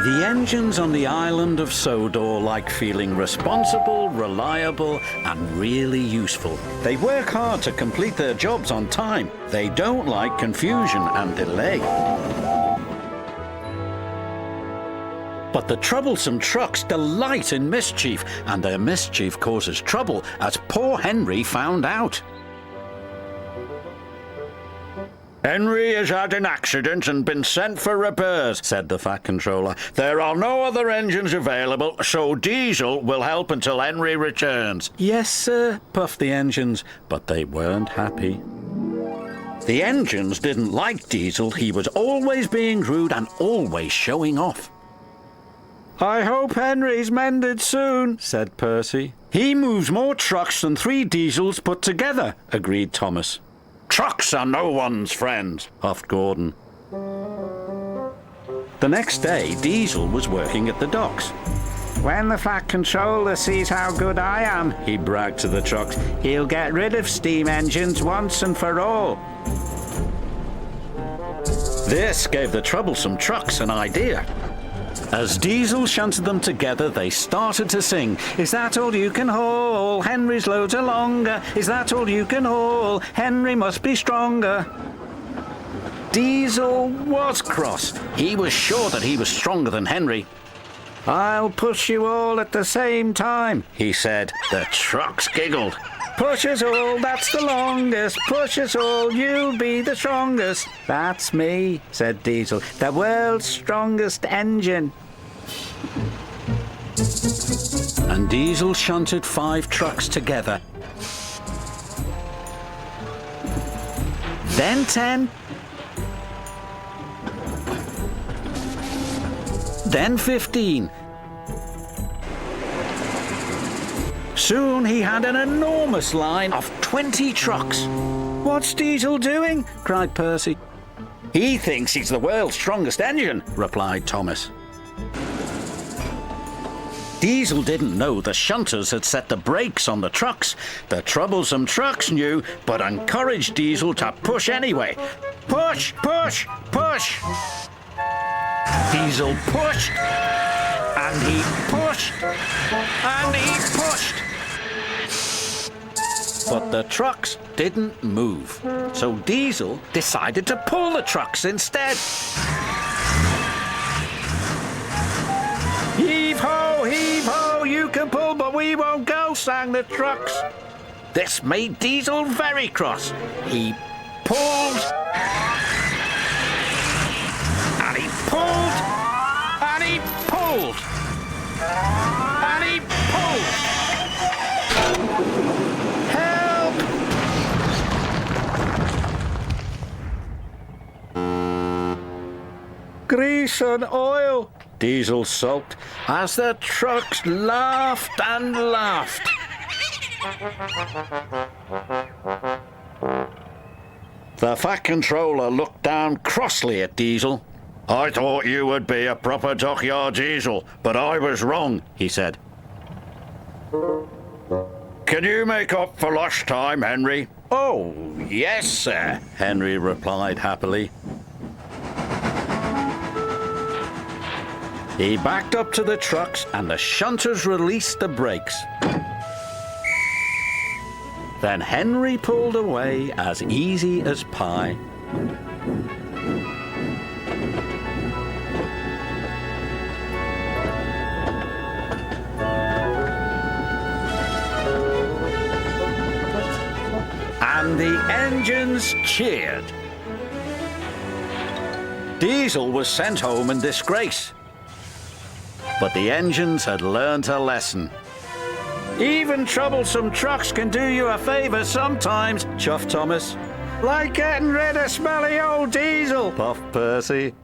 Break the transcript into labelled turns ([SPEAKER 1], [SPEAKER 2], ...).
[SPEAKER 1] The engines on the island of Sodor like feeling responsible, reliable, and really useful. They work hard to complete their jobs on time. They don't like confusion and delay. But the troublesome trucks delight in mischief, and their mischief causes trouble, as poor Henry found out. "Henry has had an accident and been sent for repairs," said the Fat Controller. "There are no other engines available, so Diesel will help until Henry returns." "Yes, sir," puffed the engines, but they weren't happy. The engines didn't like Diesel. He was always being rude and always showing off. "I hope Henry's mended soon," said Percy. "He moves more trucks than 3 Diesels put together," agreed Thomas. "Trucks are no one's friends," puffed Gordon. The next day, Diesel was working at the docks. "When the Fat Controller sees how good I am," he bragged to the trucks, "he'll get rid of steam engines once and for all." This gave the troublesome trucks an idea. As Diesel shunted them together, they started to sing, "Is that all you can haul? Henry's loads are longer. Is that all you can haul? Henry must be stronger." Diesel was cross. He was sure that he was stronger than Henry. "I'll push you all at the same time," he said. The trucks giggled. "Push us all, that's the longest. Push us all, you'll be the strongest." "That's me," said Diesel, "the world's strongest engine." And Diesel shunted 5 trucks together. Then 10. Then 15. Soon he had an enormous line of 20 trucks. "What's Diesel doing?" cried Percy. "He thinks he's the world's strongest engine," replied Thomas. Diesel didn't know the shunters had set the brakes on the trucks. The troublesome trucks knew, but encouraged Diesel to push anyway. "Push, push, push!" Diesel pushed, and he pushed, and he pushed. But the trucks didn't move, so Diesel decided to pull the trucks instead. Heave ho, you can pull, but we won't go, sang the trucks. This made Diesel very cross. He pulled, and he pulled, and he pulled, and he pulled. Help! "Grease and oil," Diesel sulked, as the trucks laughed and laughed. The Fat Controller looked down crossly at Diesel. "I thought you would be a proper dockyard Diesel, but I was wrong," he said. "Can you make up for lost time, Henry?" "Oh, yes, sir," Henry replied happily. He backed up to the trucks and the shunters released the brakes. Then Henry pulled away as easy as pie. And the engines cheered. Diesel was sent home in disgrace. But the engines had learned a lesson. "Even troublesome trucks can do you a favor sometimes," chuffed Thomas. "Like getting rid of smelly old Diesel," puffed Percy.